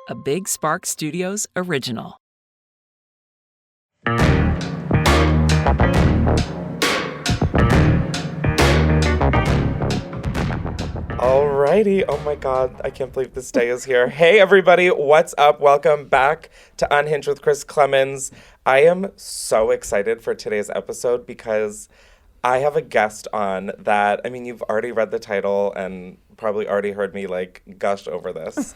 a Big Spark Studios original. Alrighty, oh my god, I can't believe this day is here. Hey everybody, what's up? Welcome back to Unhinged with Chris Klemens. I am so excited for today's episode because I have a guest on that, I mean, you've already read the title and probably already heard me gush over this,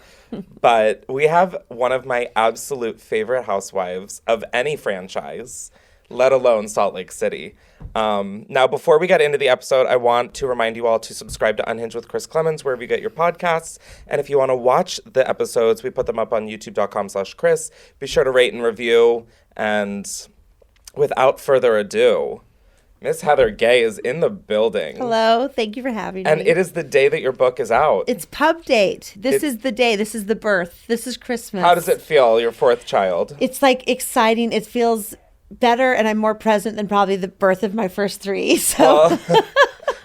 but we have one of my absolute favorite housewives of any franchise, let alone Salt Lake City. Now, before we get into the episode, I want to remind you all to subscribe to Unhinged with Chris Klemens, wherever you get your podcasts. And if you want to watch the episodes, we put them up on youtube.com/Chris. Be sure to rate and review. And without further ado, Miss Heather Gay is in the building. Hello. Thank you for having me. And it is the day that your book is out. It's pub date. This is the day. This is the birth. This is Christmas. How does it feel, your fourth child? It's exciting. It feels better, and I'm more present than probably the birth of my first three. So,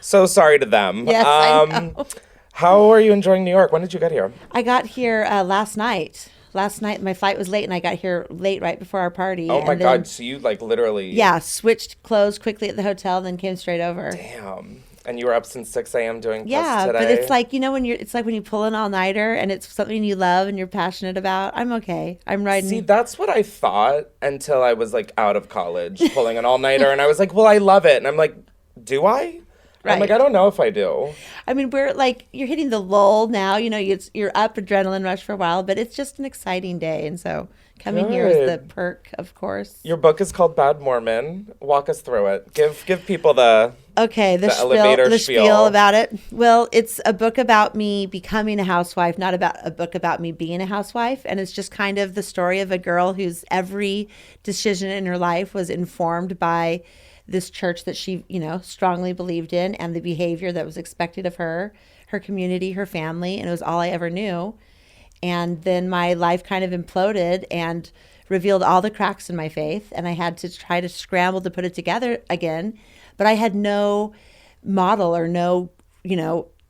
so sorry to them. Yes, I know. How are you enjoying New York? When did you get here? I got here last night. Last night, my flight was late, and I got here late right before our party. Oh my God, so you literally... Yeah, switched clothes quickly at the hotel, then came straight over. Damn. And you were up since 6 a.m. doing posts yeah, today? But it's when you pull an all-nighter and it's something you love and you're passionate about. I'm okay. I'm riding. See, that's what I thought until I was out of college, pulling an all-nighter, and I was like, well, I love it. And I'm like, do I? Right. I'm like, I don't know if I do. I mean, we're you're hitting the lull now. You're up adrenaline rush for a while, but it's just an exciting day. And so coming here is the perk, of course. Your book is called Bad Mormon. Walk us through it. Give people the spiel about it. Well, it's a book about me becoming a housewife, not about a book about me being a housewife. And it's just kind of the story of a girl whose every decision in her life was informed by this church that she, strongly believed in, and the behavior that was expected of her community, her family, and it was all I ever knew. And then my life kind of imploded and revealed all the cracks in my faith, and I had to try to scramble to put it together again. But I had no model or no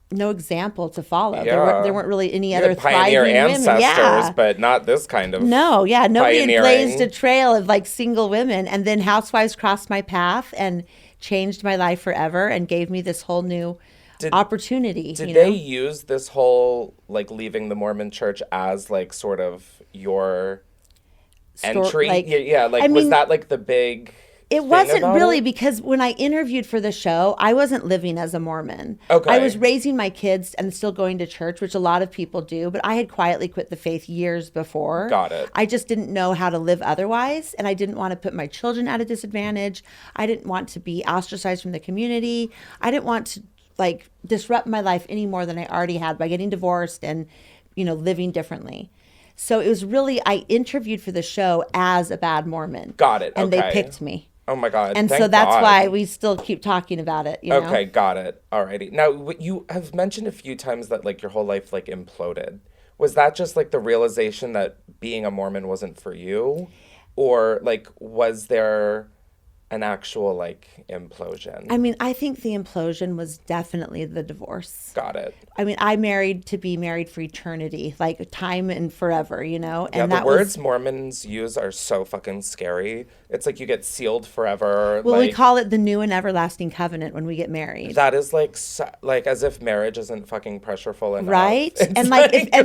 example to follow. Yeah. There weren't really any you other had pioneer thriving ancestors, women. Yeah. But not this kind of nobody had pioneering. blazed a trail of single women. And then housewives crossed my path and changed my life forever and gave me this whole new opportunity. Did they use this whole leaving the Mormon Church as sort of your entry? Was that the big... It wasn't really, because when I interviewed for the show, I wasn't living as a Mormon. Okay. I was raising my kids and still going to church, which a lot of people do, but I had quietly quit the faith years before. Got it. I just didn't know how to live otherwise, and I didn't want to put my children at a disadvantage. I didn't want to be ostracized from the community. I didn't want to disrupt my life any more than I already had by getting divorced and, living differently. So it was really, I interviewed for the show as a bad Mormon. Got it. And they picked me. Oh my God. And so that's why we still keep talking about it. Okay, got it. Alrighty. Now, you have mentioned a few times that your whole life imploded. Was that just the realization that being a Mormon wasn't for you? Or was there an actual implosion? I mean, I think the implosion was definitely the divorce. Got it. I mean, I married to be married for eternity, time and forever, And yeah, the words Mormons use are so fucking scary. It's you get sealed forever. Well, we call it the new and everlasting covenant when we get married. That is as if marriage isn't fucking pressureful enough. Right? It's and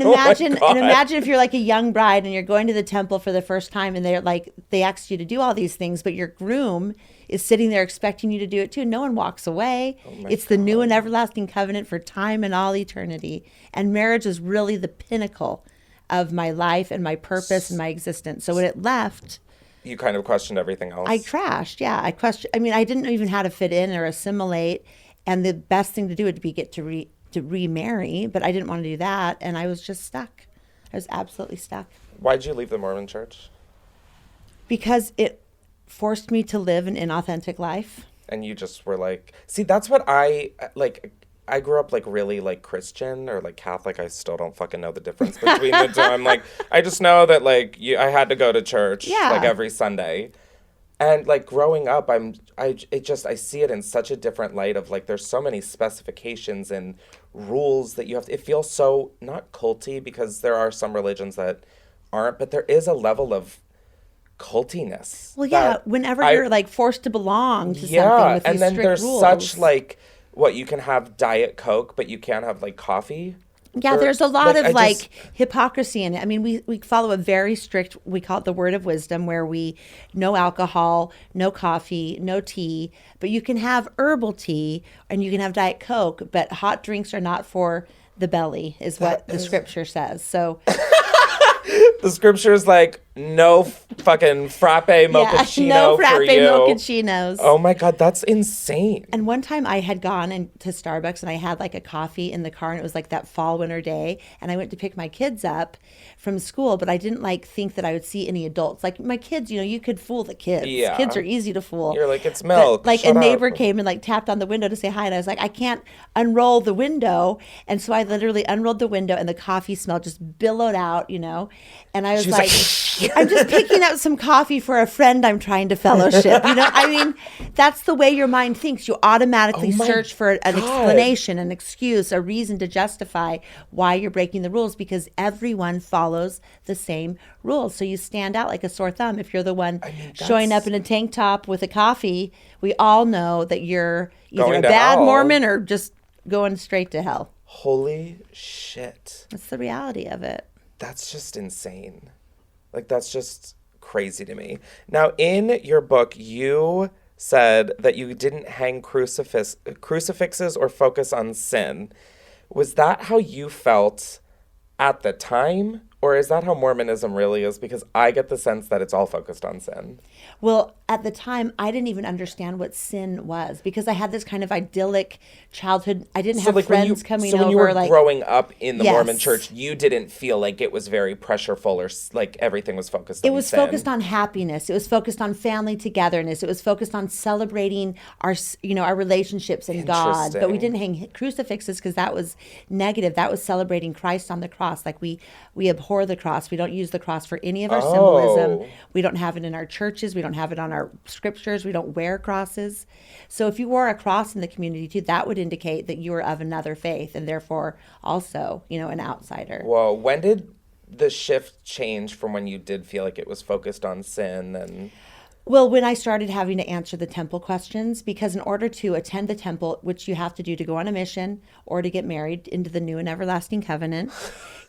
imagine if you're a young bride and you're going to the temple for the first time and they're they asked you to do all these things, but your groom is sitting there expecting you to do it too. No one walks away. It's the new and everlasting covenant for time and all eternity. And marriage is really the pinnacle of my life and my purpose and my existence. So when it left, you kind of questioned everything else. I crashed. Yeah, I didn't even know how to fit in or assimilate. And the best thing to do would be to remarry, but I didn't want to do that. And I was just stuck. I was absolutely stuck. Why'd you leave the Mormon Church? Because it forced me to live an inauthentic life. And you just were see, that's what I grew up really Christian or Catholic. I still don't fucking know the difference between the two. I'm I just know that I had to go to church every Sunday. And growing up, I see it in such a different light of there's so many specifications and rules that you have to, it feels so not culty, because there are some religions that aren't, but there is a level of cultiness. Well, yeah, whenever you're like forced to belong to something with these and then strict there's rules. such like, what, you can have Diet Coke, but you can't have like coffee? Yeah, there's a lot of hypocrisy in it. I mean, we follow a very strict, we call it the word of wisdom, where no alcohol, no coffee, no tea, but you can have herbal tea and you can have Diet Coke, but hot drinks are not for the belly, is what the scripture says. So the scripture is like, no fucking frappe mochaccino no frappe for you. mochaccinos. Oh my God, that's insane. And one time I had gone to Starbucks and I had like a coffee in the car, and it was like that fall winter day, and I went to pick my kids up from school, but I didn't like think that I would see any adults. Like my kids, you could fool the kids. Yeah. Kids are easy to fool. You're like, it's milk. But, like shut a neighbor up. came and like tapped on the window to say hi, and I was like, I can't unroll the window. And so I literally unrolled the window and the coffee smell just billowed out, and I was like, I'm just picking up some coffee for a friend I'm trying to fellowship. I mean, that's the way your mind thinks. You automatically search for an explanation, an excuse, a reason to justify why you're breaking the rules, because everyone follows the same rules. So you stand out like a sore thumb if you're the one showing up in a tank top with a coffee. We all know that you're either a bad Mormon or just going straight to hell. Holy shit. That's the reality of it. That's just insane. Like, that's just crazy to me. Now, in your book, you said that you didn't hang crucifixes or focus on sin. Was that how you felt at the time? Or is that how Mormonism really is? Because I get the sense that it's all focused on sin. Well, at the time, I didn't even understand what sin was, because I had this kind of idyllic childhood. I didn't have friends coming over. So when you were growing up in the Mormon Church, you didn't feel like it was very pressureful, or like everything was focused on sin? It was focused on happiness. It was focused on family togetherness. It was focused on celebrating our relationships in God. But we didn't hang crucifixes because that was negative. That was celebrating Christ on the cross. Like we abhor the cross. We don't use the cross for any of our symbolism. We don't have it in our churches. We don't have it on our scriptures. We don't wear crosses. So if you wore a cross in the community too, that would indicate that you were of another faith and therefore also, an outsider. Well, when did the shift change from when you did feel like it was focused on sin and... Well, when I started having to answer the temple questions, because in order to attend the temple, which you have to do to go on a mission or to get married into the new and everlasting covenant,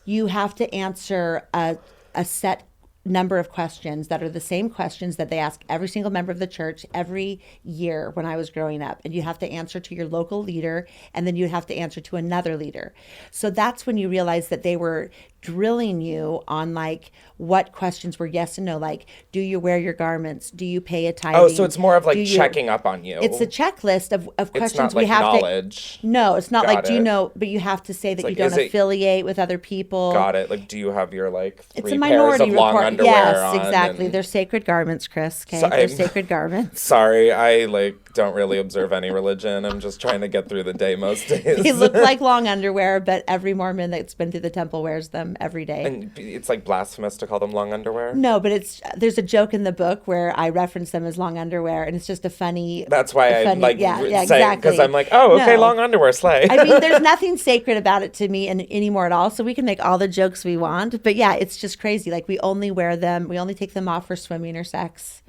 you have to answer a set number of questions that are the same questions that they ask every single member of the church every year when I was growing up. And you have to answer to your local leader, and then you have to answer to another leader. So that's when you realize that they were drilling you on like what questions were yes and no, like do you wear your garments, do you pay a tithing? Oh, so it's more of like checking up on you. It's a checklist of questions. It's not like we have knowledge. No, it's not like do you know, but you have to say that you don't affiliate with other people. Got it. Like, do you have your like 3 it's a minority pairs of long report. underwear Yes, on? Exactly. They're sacred garments, Chris. Okay, they're sacred garments. Sorry, I don't really observe any religion. I'm just trying to get through the day most days. They look like long underwear, but every Mormon that's been through the temple wears them every day. And it's like blasphemous to call them long underwear? No, but there's a joke in the book where I reference them as long underwear, and it's just a funny... That's why I'm like saying, exactly. because I'm like, oh, okay, long underwear, slay. I mean, there's nothing sacred about it to me anymore at all, so we can make all the jokes we want. But yeah, it's just crazy. Like, we only wear them, we only take them off for swimming or sex,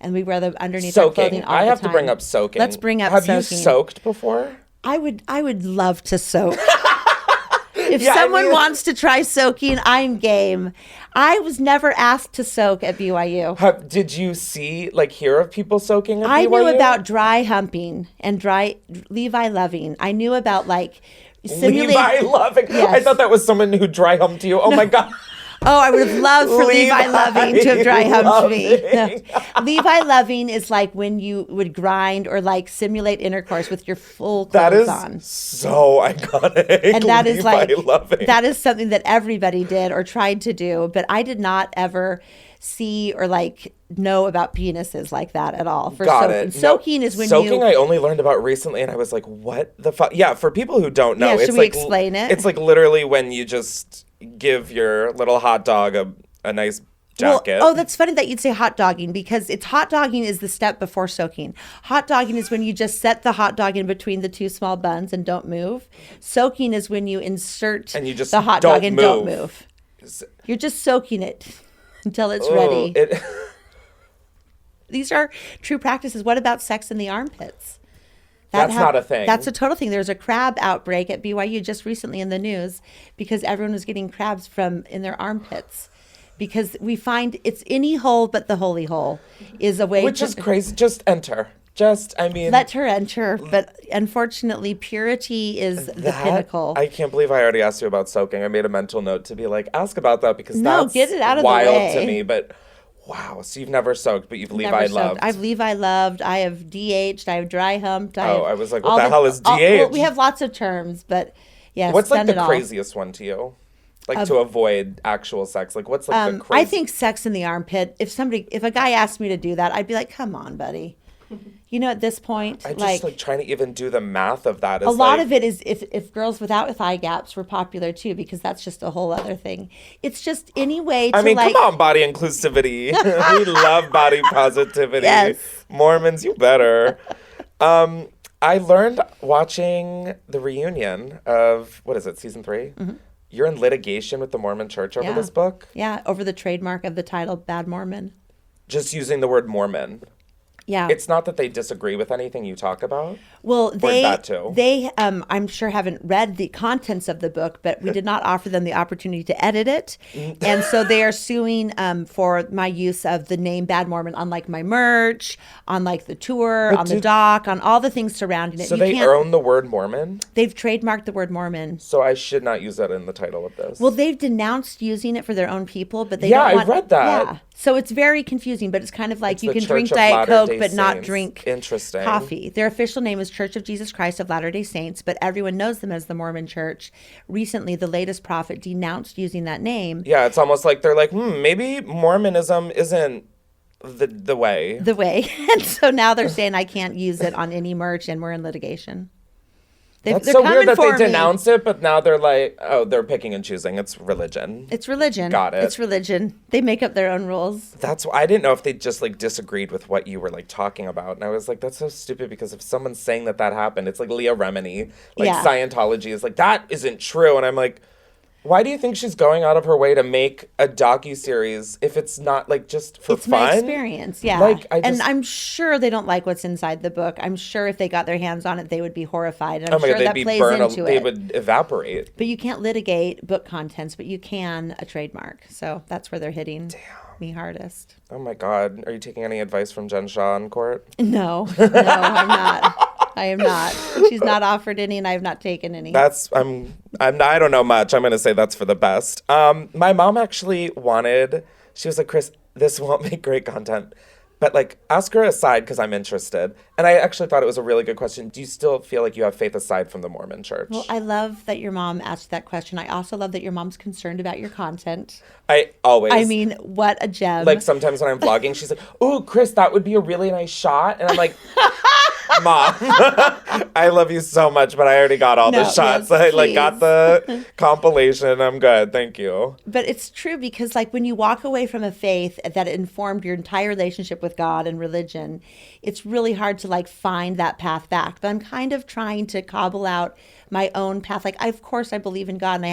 and we wear them underneath our clothing all the time. I have to bring up soaking. Let's bring up soaking. Have you soaked before? I would love to soak. If someone wants to try soaking, I'm game. I was never asked to soak at BYU. Did you hear of people soaking at BYU? I knew about dry humping and Levi loving. I knew about simulating. Levi loving? Yes. I thought that was someone who dry humped you. Oh, my God. Oh, I would have loved for Levi Loving to have dry humped me. No. Levi Loving is like when you would grind or simulate intercourse with your full clothes on. That is so iconic. And that is Loving. That is something that everybody did or tried to do, but I did not ever see or know about penises like that at all. Got it. Soaking is when soaking I only learned about recently, and I was like, what the fuck? Yeah, for people who don't know. Should we explain it? It's literally when you just give your little hot dog a nice jacket. Well, that's funny that you'd say hot dogging, because hot dogging is the step before soaking. Hot dogging is when you just set the hot dog in between the two small buns and don't move. Soaking is when you insert the hot dog and don't move. You're just soaking it until it's ready. These are true practices. What about sex in the armpits? That's not a thing. That's a total thing. There's a crab outbreak at BYU just recently in the news because everyone was getting crabs in their armpits. Because we find it's any hole but the holy hole is a way. Which is crazy. Just enter. Let her enter. But unfortunately, purity is the pinnacle. I can't believe I already asked you about soaking. I made a mental note to be like, ask about that because that's get it out of wild the way. To me. But wow, so you've never soaked, but you've Levi loved. I've Levi loved. I have DH'd. I have dry humped. I was like, what the hell is DH? We have lots of terms, but yes. What's like the craziest one to you? Like to avoid actual sex? Like what's like the crazy? I think sex in the armpit. If a guy asked me to do that, I'd be like, come on, buddy. You know, at this point, I just like trying to even do the math of that. A lot of it is if girls without thigh gaps were popular too, because that's just a whole other thing. It's just any way to come on, body inclusivity. We love body positivity. Yes. Mormons, you better. I learned watching the reunion of, what is it, season 3? Mm-hmm. You're in litigation with the Mormon Church over this book? Yeah, over the trademark of the title, Bad Mormon. Just using the word Mormon. Yeah. It's not that they disagree with anything you talk about? Well, that too? They I'm sure haven't read the contents of the book, but we did not offer them the opportunity to edit it. And so they are suing for my use of the name Bad Mormon on like my merch, on like the tour, on the doc, on all the things surrounding it. So they own the word Mormon? They've trademarked the word Mormon. So I should not use that in the title of this? Well, they've denounced using it for their own people, but they don't want... Yeah, I read that. Yeah. So it's very confusing, but it's kind of like you can drink Diet Coke but not drink coffee. Their official name is Church of Jesus Christ of Latter-day Saints, but everyone knows them as the Mormon Church. Recently, the latest prophet denounced using that name. Yeah, it's almost like they're like, maybe Mormonism isn't the way. The way. And so now they're saying I can't use it on any merch, and we're in litigation. That's so weird that they denounce it, but now they're like, they're picking and choosing. It's religion. It's religion. Got it. It's religion. They make up their own rules. I didn't know if they just like disagreed with what you were like talking about. And I was like, that's so stupid because if someone's saying that happened, it's like Leah Remini. Like Scientology is like, that isn't true. And I'm like, why do you think she's going out of her way to make a docuseries if it's not like just for fun? It's my experience, yeah. And I'm sure they don't like what's inside the book. I'm sure if they got their hands on it, they would be horrified. And I'm sure that plays into it. They would evaporate. But you can't litigate book contents, but you can a trademark. So that's where they're hitting me hardest. Oh my God. Are you taking any advice from Jen Shah in court? No, I'm not. I am not. She's not offered any, and I have not taken any. I don't know much. I'm going to say that's for the best. My mom actually she was like, Chris, this won't make great content, but like ask her aside because I'm interested. And I actually thought it was a really good question. Do you still feel like you have faith aside from the Mormon Church? Well, I love that your mom asked that question. I also love that your mom's concerned about your content. I mean, what a gem. Like sometimes when I'm vlogging, she's like, "Oh, Chris, that would be a really nice shot." And I'm like, Mom, I love you so much, but I already got all the shots. Yes, I got the compilation. I'm good. Thank you. But it's true because like when you walk away from a faith that informed your entire relationship with God and religion, it's really hard to like find that path back. But I'm kind of trying to cobble out my own path. Like, of course I believe in God, and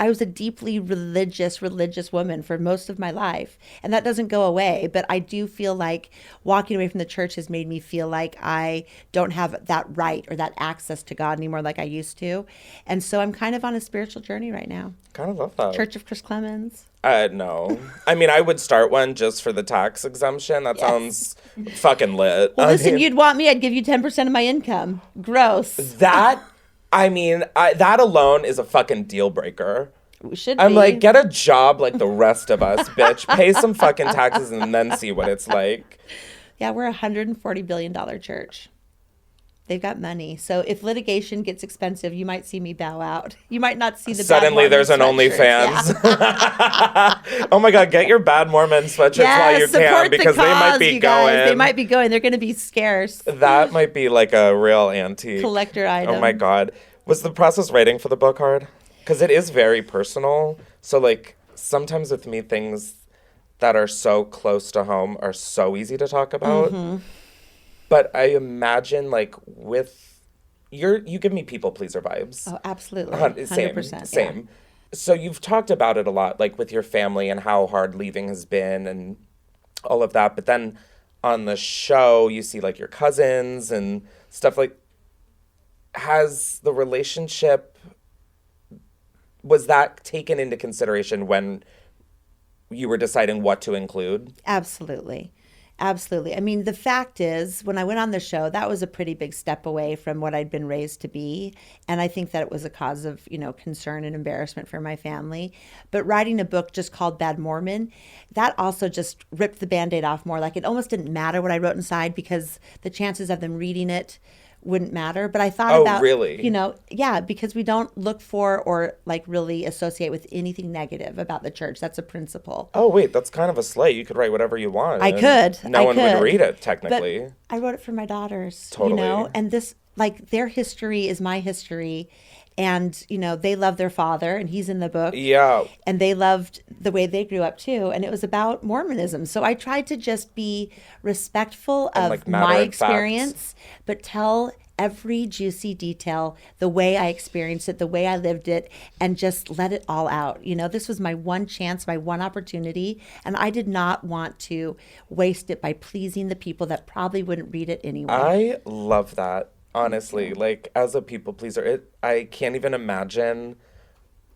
I was a deeply religious woman for most of my life, and that doesn't go away. But I do feel like walking away from the church has made me feel like I don't have that right or that access to God anymore like I used to. And so I'm kind of on a spiritual journey right now. Kind of love that. Church of Chris Klemens. No. I mean, I would start one just for the tax exemption. That sounds fucking lit. Well, listen, you'd want me, I'd give you 10% of my income. Gross. That alone is a fucking deal breaker. Should be. I'm like, get a job like the rest of us, bitch. Pay some fucking taxes and then see what it's like. Yeah, we're a $140 billion church. They've got money. So if litigation gets expensive, you might see me bow out. You might not see the Suddenly there's an OnlyFans. Yeah. Oh my God, get your Bad Mormon sweatshirts while you can because they might be going. They might be going. They're going to be scarce. That might be like a real antique. Collector item. Oh my God. Was the process writing for the book hard? Because it is very personal. So like sometimes with me, things that are so close to home are so easy to talk about. Mm-hmm. But I imagine, like, you give me people pleaser vibes. Oh, absolutely. 100%. Same. So you've talked about it a lot, like with your family and how hard leaving has been and all of that. But then on the show, you see like your cousins and stuff like, has the relationship, was that taken into consideration when you were deciding what to include? Absolutely. Absolutely. I mean, the fact is, when I went on the show, that was a pretty big step away from what I'd been raised to be. And I think that it was a cause of, concern and embarrassment for my family. But writing a book just called Bad Mormon, that also just ripped the Band-Aid off more. Like, it almost didn't matter what I wrote inside because the chances of them reading it wouldn't matter. But I thought about, really? Because we don't look for or like really associate with anything negative about the church. That's a principle. Oh, wait, that's kind of a slate. You could write whatever you want. I could. No one would read it, technically. But I wrote it for my daughters, Totally. And this, like, their history is my history. And, they love their father, and he's in the book. Yeah. And they loved the way they grew up, too. And it was about Mormonism. So I tried to just be respectful of like my experience, but tell every juicy detail, the way I experienced it, the way I lived it, and just let it all out. This was my one chance, my one opportunity. And I did not want to waste it by pleasing the people that probably wouldn't read it anyway. I love that. Honestly, like, as a people pleaser, I can't even imagine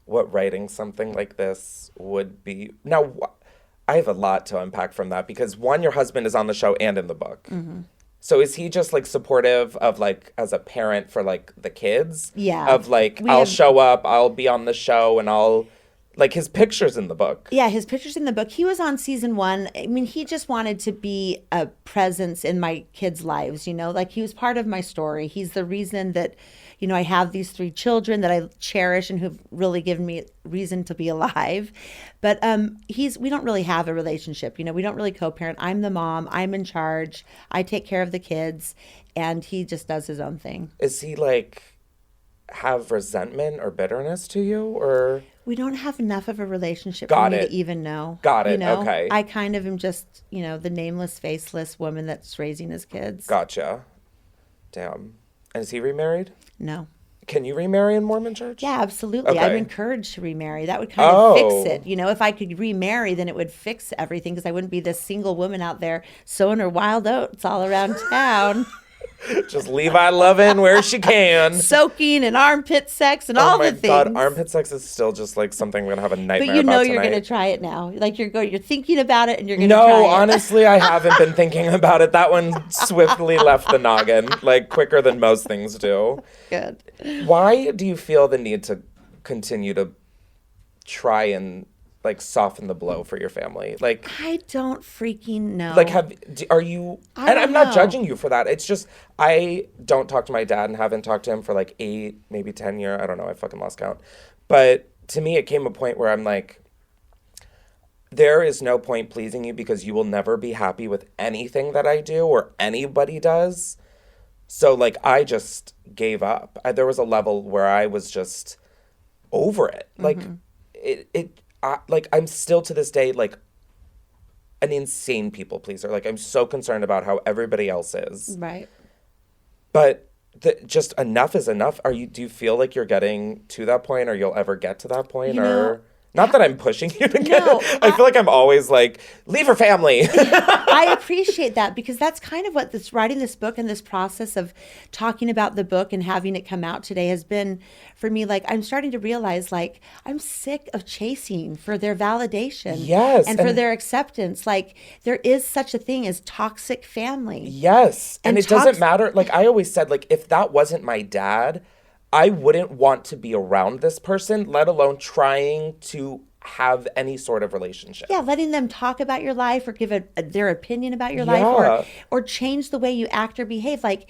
what writing something like this would be. Now, I have a lot to unpack from that because, one, your husband is on the show and in the book. Mm-hmm. So is he just, like, supportive of, like, as a parent for, like, the kids? Yeah. Of, like, show up, I'll be on the show, and I'll... Like, his picture's in the book. Yeah, his picture's in the book. He was on season 1. I mean, he just wanted to be a presence in my kids' lives, Like, he was part of my story. He's the reason that, I have these 3 children that I cherish and who've really given me reason to be alive. But we don't really have a relationship. We don't really co-parent. I'm the mom. I'm in charge. I take care of the kids. And he just does his own thing. Is he, like, have resentment or bitterness to you, or... We don't have enough of a relationship for me to even know. Got it. Okay. I kind of am just, the nameless, faceless woman that's raising his kids. Gotcha. Damn. And is he remarried? No. Can you remarry in Mormon Church? Yeah, absolutely. Okay. I'm encouraged to remarry. That would kind of fix it. If I could remarry, then it would fix everything because I wouldn't be this single woman out there sowing her wild oats all around town. Just Levi loving where she can. Soaking and armpit sex and all the things. Oh my God, armpit sex is still just like something I'm going to have a nightmare about tonight. But you're going to try it now. Like you're thinking about it and you're going to try it. No, honestly, I haven't been thinking about it. That one swiftly left the noggin, like quicker than most things do. Good. Why do you feel the need to continue to try and like soften the blow for your family? Like, I don't freaking know. Like, are you, and I'm not judging you for that. It's just, I don't talk to my dad and haven't talked to him for like 8, maybe 10 years. I don't know. I fucking lost count. But to me, it came a point where I'm like, there is no point pleasing you because you will never be happy with anything that I do or anybody does. So like, I just gave up. There was a level where I was just over it. Like like I'm still to this day like an insane people pleaser. Like I'm so concerned about how everybody else is. Right. But just enough is enough. Do you feel like you're getting to that point, or you'll ever get to that point, or not that I'm pushing you to get it. I feel like I'm always like, leave her family. I appreciate that because that's kind of what writing this book and this process of talking about the book and having it come out today has been for me. Like I'm starting to realize like I'm sick of chasing for their validation. Yes. And for their acceptance. Like there is such a thing as toxic family. Yes. And it doesn't matter. Like I always said, like if that wasn't my dad, I wouldn't want to be around this person, let alone trying to have any sort of relationship. Yeah, letting them talk about your life or give their opinion about your life or change the way you act or behave. Like,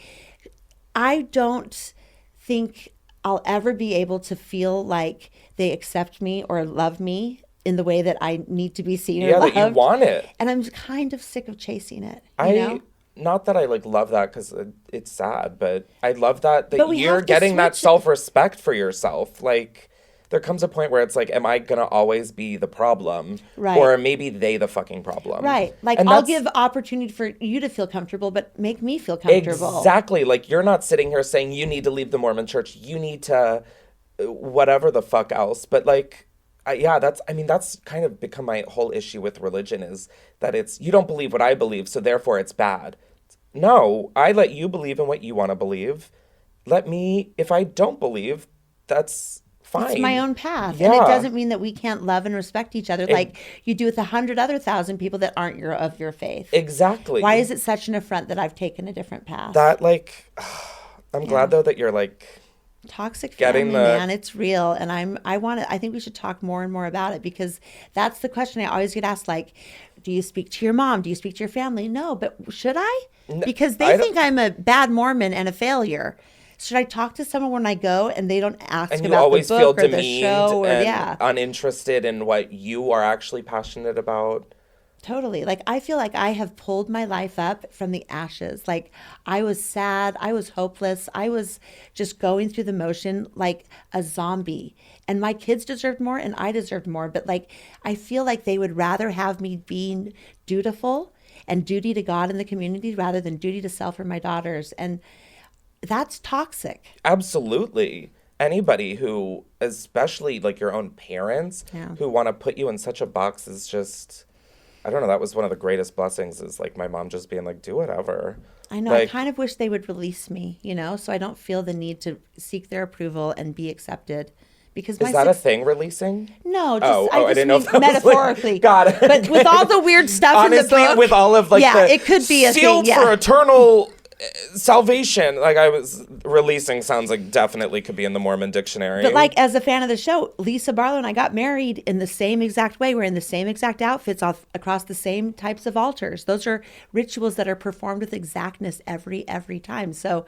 I don't think I'll ever be able to feel like they accept me or love me in the way that I need to be seen or loved. Yeah, that you want it. And I'm kind of sick of chasing it, you know? Not that I like love that because it's sad, but I love that you're getting that self-respect for yourself. Like there comes a point where it's like, am I going to always be the problem? Right. Or maybe they the fucking problem? Right. Like I'll give opportunity for you to feel comfortable, but make me feel comfortable. Exactly. Like you're not sitting here saying you need to leave the Mormon Church. You need to whatever the fuck else. But like, that's kind of become my whole issue with religion, is that it's, you don't believe what I believe, so therefore it's bad. No, I let you believe in what you want to believe. Let me, if I don't believe, that's fine. It's my own path. Yeah. And it doesn't mean that we can't love and respect each other like you do with 100,000 people that aren't of your faith. Exactly. Why is it such an affront that I've taken a different path? That, like, I'm glad though that you're like, toxic family, man, it's real. And I think we should talk more and more about it, because that's the question I always get asked, like, do you speak to your mom? Do you speak to your family? No, but should I? Because they think I'm a bad Mormon and a failure. Should I talk to someone when I go and they don't ask and you about always the feel book or demeaned the show or and uninterested in what you are actually passionate about? Totally. Like, I feel like I have pulled my life up from the ashes. Like, I was sad. I was hopeless. I was just going through the motion like a zombie. And my kids deserved more and I deserved more. But, like, I feel like they would rather have me being dutiful and duty to God and the community rather than duty to self or my daughters. And that's toxic. Absolutely. Anybody who, especially like your own parents, who want to put you in such a box is just... I don't know. That was one of the greatest blessings, is like my mom just being like, do whatever. I know. Like, I kind of wish they would release me, so I don't feel the need to seek their approval and be accepted. Because is that a thing, releasing? No, just, I didn't know if that metaphorically. Was like, got it. But with all the weird stuff honestly, in the book. with all of like it could be a sealed thing, for eternal salvation. Like, releasing sounds like definitely could be in the Mormon dictionary. But like, as a fan of the show, Lisa Barlow and I got married in the same exact way. We're in the same exact outfits across the same types of altars. Those are rituals that are performed with exactness every time. So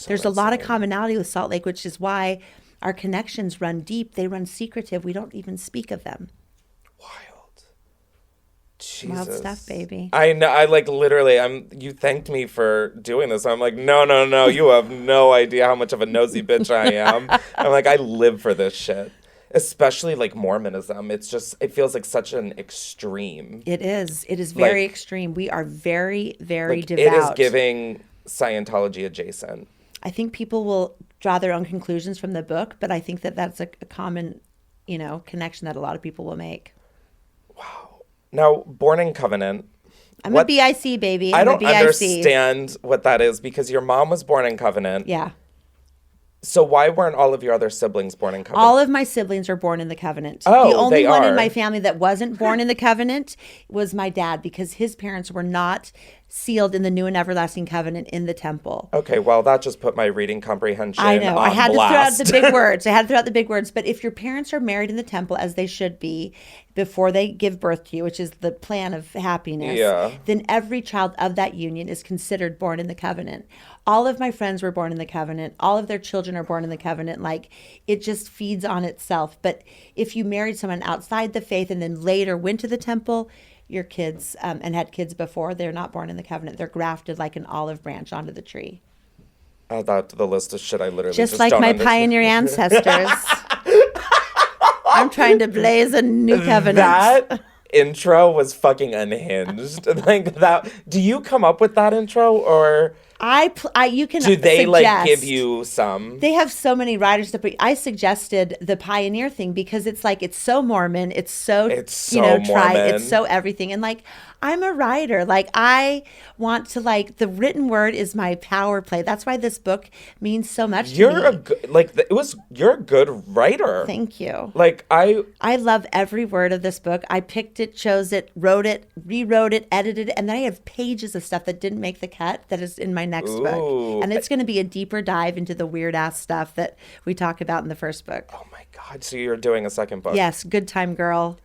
there's a lot of commonality with Salt Lake, which is why our connections run deep. They run secretive. We don't even speak of them. Jesus. Wild stuff, baby. I know. I like literally. You thanked me for doing this. I'm like, no. You have no idea how much of a nosy bitch I am. I'm like, I live for this shit. Especially like Mormonism. It's just, it feels like such an extreme. It is. It is very extreme. We are very, very devout. It is giving Scientology adjacent. I think people will draw their own conclusions from the book, but I think that that's a common, connection that a lot of people will make. Wow. Now, Born in Covenant. I'm a BIC, baby. I don't understand what that is, because your mom was born in Covenant. Yeah. So why weren't all of your other siblings born in Covenant? All of my siblings are born in the Covenant. Oh, the only they one are. in my family that wasn't born in the Covenant was my dad, because his parents were not sealed in the new and everlasting covenant in the temple. Okay, well, that just put my reading comprehension on I know. I had blast. to throw out the big words. But if your parents are married in the temple, as they should be, before they give birth to you, which is the plan of happiness, then every child of that union is considered born in the covenant. All of my friends were born in the covenant. All of their children are born in the covenant. Like, it just feeds on itself. But if you married someone outside the faith and then later went to the temple, your kids and had kids before, they're not born in the covenant. They're grafted like an olive branch onto the tree. Add that to the list of shit I literally just like my pioneer ancestors. I'm trying to blaze a new covenant. That intro was fucking unhinged. Like that. Do you come up with that intro, or you can do they suggest, like give you some? They have so many writers that I suggested the pioneer thing because it's like, it's so Mormon, it's so Mormon. It's so everything, and like, I'm a writer. Like, I want to, like, the written word is my power play. That's why this book means so much to me. You're a good writer. Thank you. Like, I love every word of this book. I picked it, chose it, wrote it, rewrote it, edited it, and then I have pages of stuff that didn't make the cut that is in my next book. And it's going to be a deeper dive into the weird ass stuff that we talk about in the first book. Oh my God. So you're doing a second book? Yes. Good time, girl.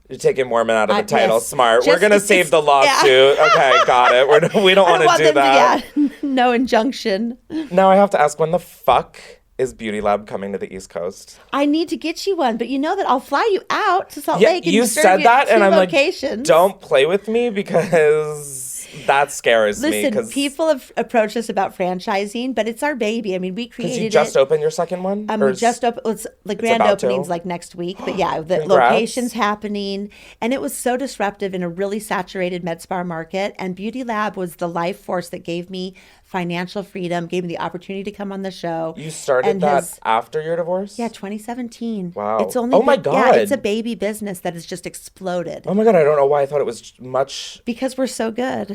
You're taking Mormon out of the title. Yes. Smart. We're going to save the lawsuit. Yeah. Okay, got it. We don't want to do that. No injunction. Now I have to ask, when the fuck is Beauty Lab coming to the East Coast? I need to get you one, but you know that I'll fly you out to Salt Lake and you said that, and I'm locations. Like, don't play with me because that scares me. Listen, people have approached us about franchising, but it's our baby. I mean, we created it. Did you just open your second one? We just opened. The grand opening's like next week, but yeah, the location's happening, and it was so disruptive in a really saturated med spa market. And Beauty Lab was the life force that gave me financial freedom, gave me the opportunity to come on the show. You started that after your divorce? Yeah, 2017. Wow. It's only my God. Yeah, it's a baby business that has just exploded. Oh my God, I don't know why I thought it was much. Because we're so good.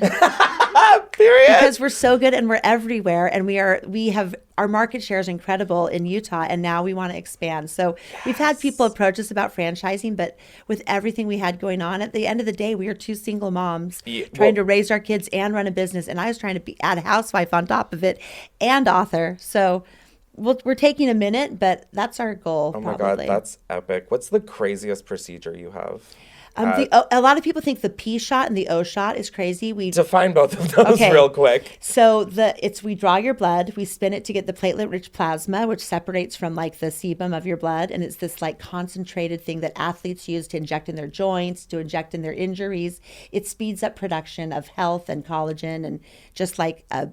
Period. Because we're so good and we're everywhere, and we have our market share is incredible in Utah, and now we want to expand. So we've had people approach us about franchising, but with everything we had going on, at the end of the day, we are two single moms trying to raise our kids and run a business, and I was trying to add a housewife on top of it and author. So we're taking a minute, but that's our goal. Oh my God, that's epic. What's the craziest procedure you have? A lot of people think the P shot and the O shot is crazy. We define both of those real quick. So we draw your blood, we spin it to get the platelet-rich plasma, which separates from like the sebum of your blood, and it's this like concentrated thing that athletes use to inject in their joints, to inject in their injuries. It speeds up production of health and collagen, and just like a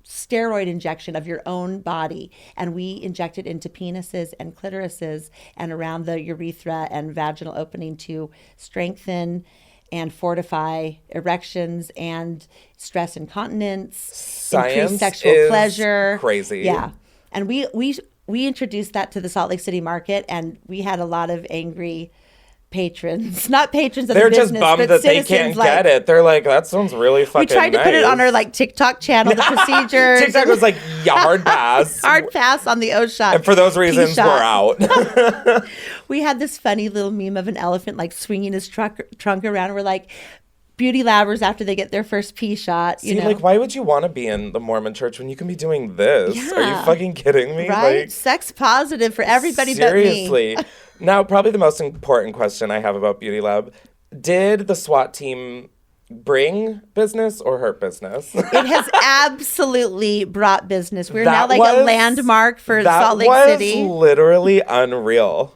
steroid injection of your own body, and we inject it into penises and clitorises and around the urethra and vaginal opening to strengthen and fortify erections and stress incontinence, Science increase sexual pleasure. Crazy. Yeah. And we introduced that to the Salt Lake City market, and we had a lot of angry patrons, not patrons of the business, just bummed but that they can't get it. They're like, that sounds really fucking nice. We tried to put it on our like TikTok channel, the procedures. TikTok was like, hard pass. Hard pass on the O shot. And for those reasons, we're out. We had this funny little meme of an elephant like swinging his trunk around. We're like, beauty labbers after they get their first P shot. See, like, why would you want to be in the Mormon Church when you can be doing this? Yeah. Are you fucking kidding me? Right? Like, sex positive for everybody seriously. but me. Now, probably the most important question I have about Beauty Lab. Did the SWAT team bring business or hurt business? It has absolutely brought business. We're now like a landmark for Salt Lake City. That was literally unreal.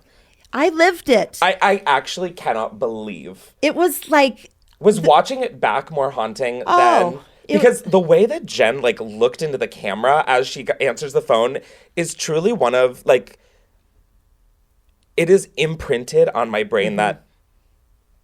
I lived it. I actually cannot believe. It was like... Was watching it back more haunting than... Because the way that Jen, like, looked into the camera as she answers the phone is truly one of, like... It is imprinted on my brain that,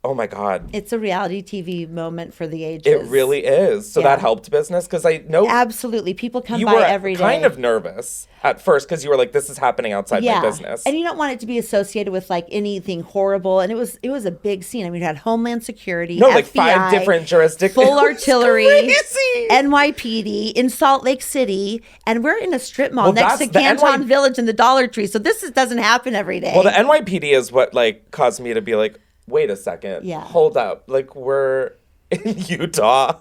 oh my God. It's a reality TV moment for the ages. It really is. So that helped business? Because I know... Absolutely. People come by every day. You were kind of nervous at first because you were like, this is happening outside my business. And you don't want it to be associated with like anything horrible. And it was a big scene. I mean, we had Homeland Security, FBI, like 5 different jurisdictions. Full artillery, crazy. NYPD in Salt Lake City. And we're in a strip mall next to Canton Village and the Dollar Tree. So this doesn't happen every day. Well, the NYPD is what like caused me to be like, wait a second. Yeah. Hold up. Like, we're in Utah.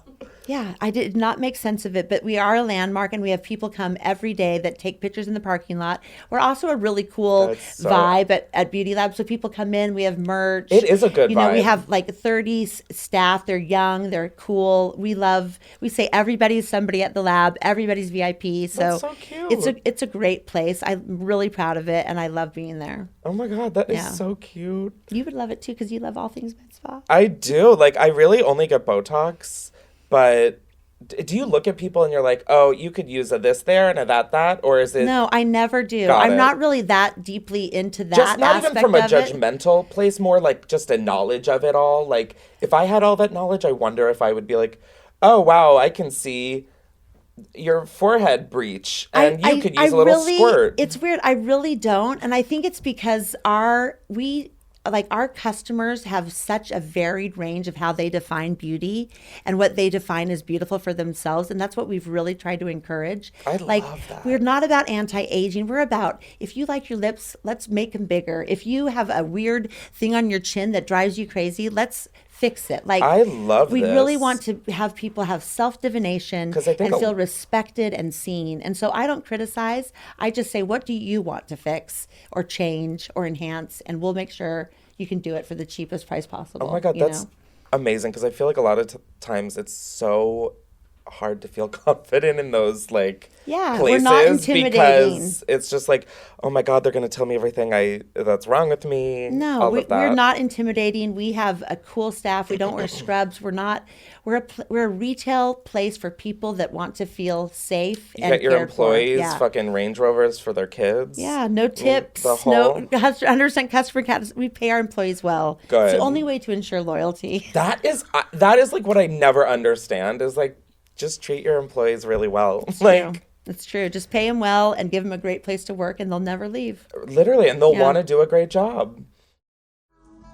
Yeah, I did not make sense of it, but we are a landmark, and we have people come every day that take pictures in the parking lot. We're also a really cool vibe at Beauty Lab. So people come in, we have merch. It is a good vibe. We have like 30 staff. They're young, they're cool. We say everybody's somebody at the lab. Everybody's VIP. That's so cute. It's a great place. I'm really proud of it, and I love being there. Oh my God, that is so cute. You would love it too, because you love all things med spa. I do. Like, I really only get Botox. But do you look at people and you're like, oh, you could use a this there and a that, or is it? No, I never do. I'm not really that deeply into that. Just not even from a judgmental place, more like just a knowledge of it all. Like, if I had all that knowledge, I wonder if I would be like, oh, wow, I can see your forehead breach and you could use a little squirt. It's weird. I really don't. And I think it's because our customers have such a varied range of how they define beauty and what they define as beautiful for themselves. And that's what we've really tried to encourage. I love that. We're not about anti-aging. We're about, if you like your lips, let's make them bigger. If you have a weird thing on your chin that drives you crazy, let's fix it. Like, I love we this. really want to have people have self-divination and feel respected and seen. And so I don't criticize. I just say, what do you want to fix or change or enhance? And we'll make sure you can do it for the cheapest price possible. Oh my God, that's amazing. Because I feel like a lot of times it's so hard to feel confident in those places. We're not intimidating. Because it's just like, oh my God, they're going to tell me everything that's wrong with me. No, we're not intimidating. We have a cool staff. We don't wear scrubs. We're a retail place for people that want to feel safe and get your employees fucking Range Rovers for their kids. Yeah, no tips, no 100% customer caps. We pay our employees well. Good. It's the only way to ensure loyalty. That is like what I never understand is like, just treat your employees really well. It's true. Just pay them well and give them a great place to work, and they'll never leave. Literally, and they'll want to do a great job.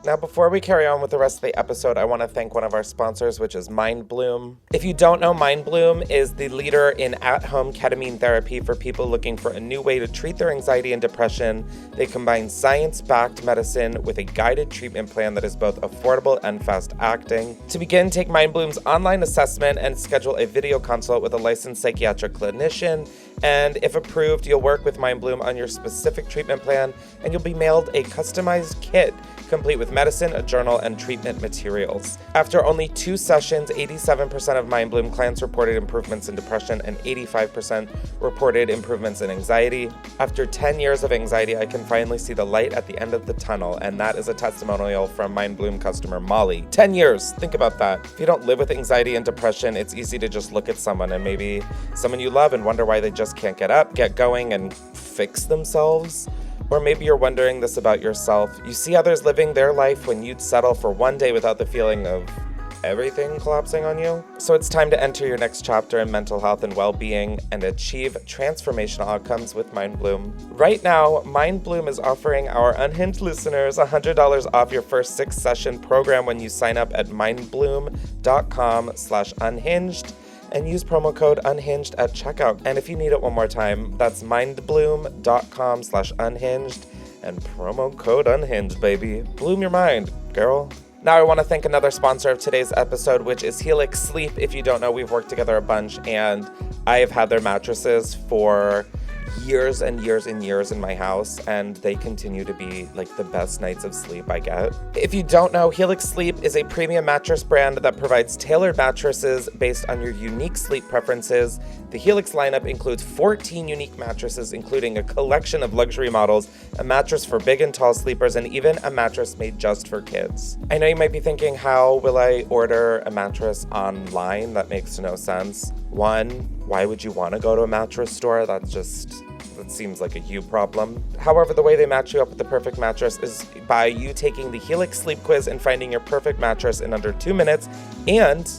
Now, before we carry on with the rest of the episode, I want to thank one of our sponsors, which is MindBloom. If you don't know, MindBloom is the leader in at-home ketamine therapy for people looking for a new way to treat their anxiety and depression. They combine science-backed medicine with a guided treatment plan that is both affordable and fast-acting. To begin, take MindBloom's online assessment and schedule a video consult with a licensed psychiatric clinician. And if approved, you'll work with MindBloom on your specific treatment plan, and you'll be mailed a customized kit complete with medicine, a journal, and treatment materials. After only 2 sessions, 87% of MindBloom clients reported improvements in depression and 85% reported improvements in anxiety. After 10 years of anxiety, I can finally see the light at the end of the tunnel, and that is a testimonial from MindBloom customer Molly. 10 years, think about that. If you don't live with anxiety and depression, it's easy to just look at someone and maybe someone you love and wonder why they just can't get up, get going, and fix themselves. Or maybe you're wondering this about yourself. You see others living their life when you'd settle for one day without the feeling of everything collapsing on you. So it's time to enter your next chapter in mental health and well-being and achieve transformational outcomes with MindBloom. Right now, MindBloom is offering our Unhinged listeners $100 off your first 6-session program when you sign up at mindbloom.com/unhinged. and use promo code UNHINGED at checkout. And if you need it one more time, that's mindbloom.com/unhinged and promo code UNHINGED, baby. Bloom your mind, girl. Now I want to thank another sponsor of today's episode, which is Helix Sleep. If you don't know, we've worked together a bunch, and I have had their mattresses for years and years and years in my house, and they continue to be like the best nights of sleep I get. If you don't know, Helix Sleep is a premium mattress brand that provides tailored mattresses based on your unique sleep preferences. The Helix lineup includes 14 unique mattresses, including a collection of luxury models, a mattress for big and tall sleepers, and even a mattress made just for kids. I know you might be thinking, how will I order a mattress online? That makes no sense. One, why would you want to go to a mattress store? That seems like a you problem. However, the way they match you up with the perfect mattress is by you taking the Helix Sleep Quiz and finding your perfect mattress in under 2 minutes, and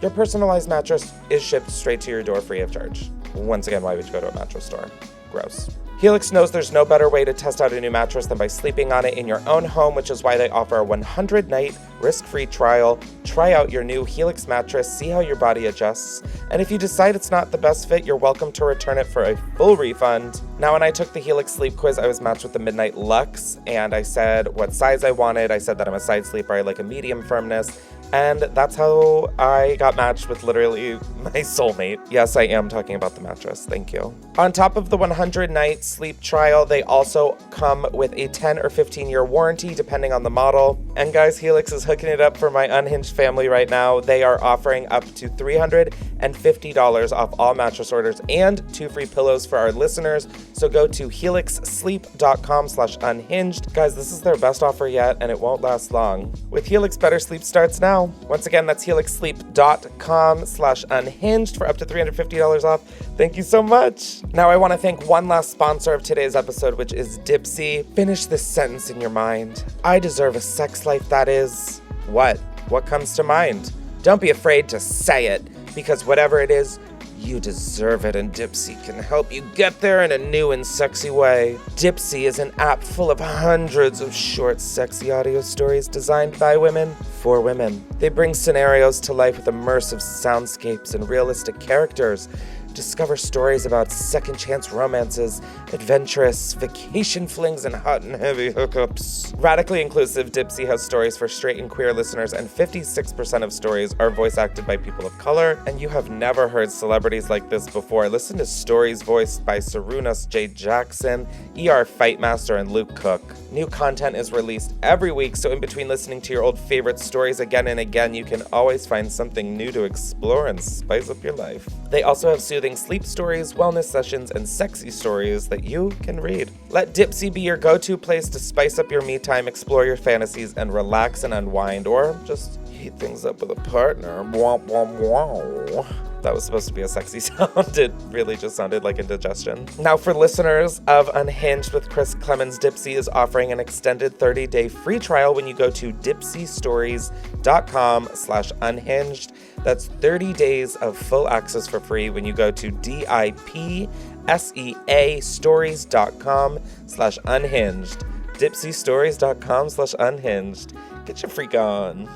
your personalized mattress is shipped straight to your door free of charge. Once again, why would you go to a mattress store? Gross. Helix knows there's no better way to test out a new mattress than by sleeping on it in your own home, which is why they offer a 100-night risk-free trial. Try out your new Helix mattress, see how your body adjusts, and if you decide it's not the best fit, you're welcome to return it for a full refund. Now, when I took the Helix Sleep Quiz, I was matched with the Midnight Luxe, and I said what size I wanted. I said that I'm a side sleeper, I like a medium firmness, and that's how I got matched with literally my soulmate. Yes, I am talking about the mattress. Thank you. On top of the 100-night sleep trial, they also come with a 10 or 15-year warranty, depending on the model. And guys, Helix is hooking it up for my Unhinged family right now. They are offering up to $350 off all mattress orders and 2 free pillows for our listeners. So go to helixsleep.com/unhinged. Guys, this is their best offer yet, and it won't last long. With Helix, better sleep starts now. Once again, that's helixsleep.com/unhinged for up to $350 off. Thank you so much. Now I want to thank one last sponsor of today's episode, which is Dipsea. Finish this sentence in your mind. I deserve a sex life that is... What? What comes to mind? Don't be afraid to say it, because whatever it is, you deserve it, and Dipsea can help you get there in a new and sexy way. Dipsea is an app full of hundreds of short, sexy audio stories designed by women for women. They bring scenarios to life with immersive soundscapes and realistic characters. Discover stories about second chance romances, adventurous vacation flings, and hot and heavy hookups. Radically inclusive, Dipsea has stories for straight and queer listeners, and 56% of stories are voice acted by people of color. And you have never heard celebrities like this before. Listen to stories voiced by Sarunas J. Jackson, ER Fightmaster, and Luke Cook. New content is released every week, so in between listening to your old favorite stories again and again, you can always find something new to explore and spice up your life. They also have soothing sleep stories, wellness sessions, and sexy stories that you can read. Let Dipsea be your go-to place to spice up your me time, explore your fantasies, and relax and unwind, or just heat things up with a partner. Womp, womp, womp. that was supposed to be a sexy sound. It really just sounded like indigestion. Now, for listeners of Unhinged with Chris Klemens, Dipsea is offering an extended 30-day free trial when you go to dipseastories.com/unhinged. That's 30 days of full access for free when you go to dipseastories.com/unhinged. dipseastories.com/unhinged. Get your freak on.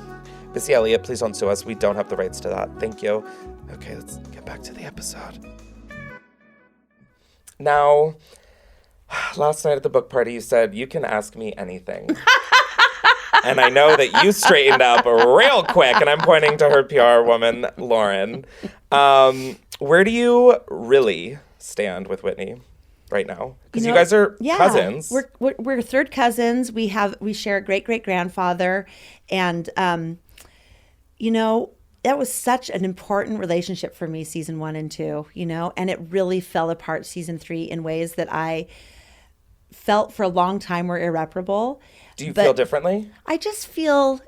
Missy Elliott, please don't sue us. We don't have the rights to that. Thank you. Okay, let's get back to the episode. Now, last night at the book party, you said, you can ask me anything. And I know that you straightened up real quick, and I'm pointing to her PR woman, Lauren. Where do you really stand with Whitney right now? Because you guys are cousins. We're third cousins. We share a great-great-grandfather. And, that was such an important relationship for me, season 1 and 2, and it really fell apart season 3 in ways that I felt for a long time were irreparable. Do you feel differently? I just feel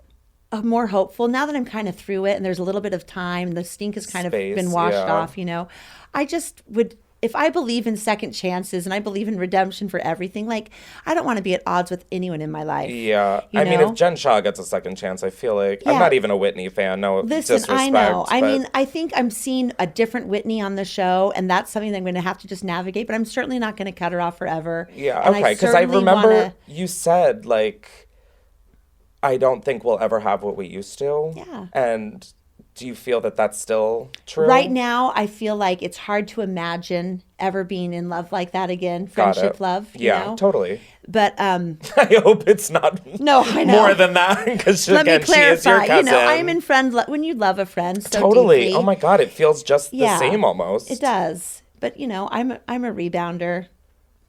more hopeful now that I'm kind of through it and there's a little bit of time. The stink has kind of been washed off, I just would, if I believe in second chances and I believe in redemption for everything, I don't want to be at odds with anyone in my life. Yeah. I mean, if Jen Shah gets a second chance, I feel like, I'm not even a Whitney fan. No disrespect. I know. I mean, I think I'm seeing a different Whitney on the show, and that's something that I'm going to have to just navigate, but I'm certainly not going to cut her off forever. Yeah, okay, because I remember you said, I don't think we'll ever have what we used to. Yeah. And do you feel that that's still true? Right now, I feel like it's hard to imagine ever being in love like that again. Friendship love. Yeah, totally. But I hope it's not more than that. Because let me clarify. She is your cousin. I'm in when you love a friend so totally. Deeply. Oh my God, it feels just the same almost. It does. But I'm a rebounder.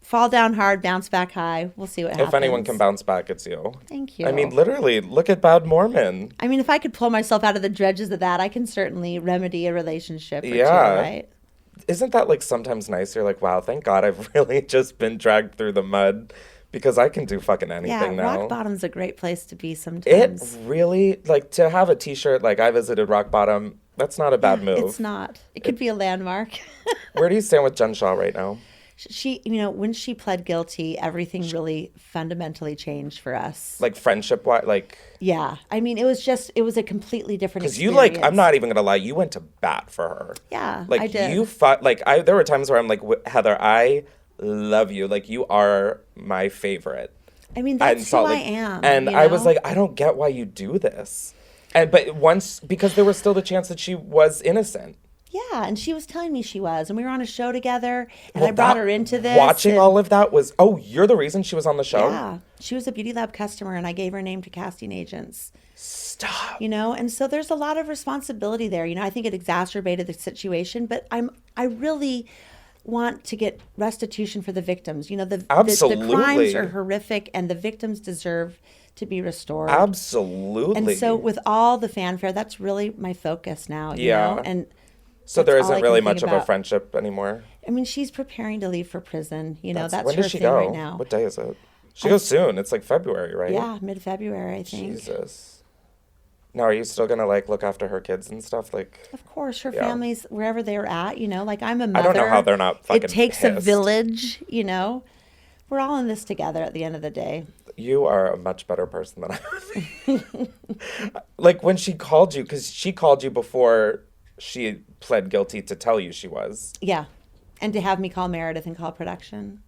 Fall down hard, bounce back high. We'll see what happens. If anyone can bounce back, it's you. Thank you. I mean, literally, look at Bad Mormon. I mean, if I could pull myself out of the dredges of that, I can certainly remedy a relationship or two, right? Isn't that sometimes nice? You're like, wow, thank God I've really just been dragged through the mud because I can do fucking anything now. Rock bottom's a great place to be sometimes. It really, to have a t-shirt I visited rock bottom, that's not a bad move. It's not. It could be a landmark. Where do you stand with Jen Shah right now? She, when she pled guilty, everything really fundamentally changed for us. Friendship-wise, Yeah. I mean, it was a completely different experience. Because you, I'm not even going to lie, you went to bat for her. Yeah, I did. You fought, there were times where I'm like, Heather, I love you. You are my favorite. I mean, that's who I am. And I was like, I don't get why you do this. But once, because there was still the chance that she was innocent. Yeah, and she was telling me she was, and we were on a show together, and I brought her into this. Watching all of that was, you're the reason she was on the show? Yeah, she was a Beauty Lab customer, and I gave her name to casting agents. Stop. And so there's a lot of responsibility there. I think it exacerbated the situation, but I really want to get restitution for the victims. Absolutely. The crimes are horrific, and the victims deserve to be restored. Absolutely. And so with all the fanfare, that's really my focus now. Yeah. And so there isn't really much of a friendship anymore? I mean, she's preparing to leave for prison. That's when her does she thing go? right now. What day is it? She goes soon. It's February, right? Yeah, mid-February, I think. Jesus. Now, are you still going to look after her kids and stuff? Of course, her family's wherever they're at, I'm a mother. I don't know how they're not fucking It takes pissed. a village, We're all in this together at the end of the day. You are a much better person than I am. When she called you, because she called you before she pled guilty to tell you she was. Yeah. And to have me call Meredith and call production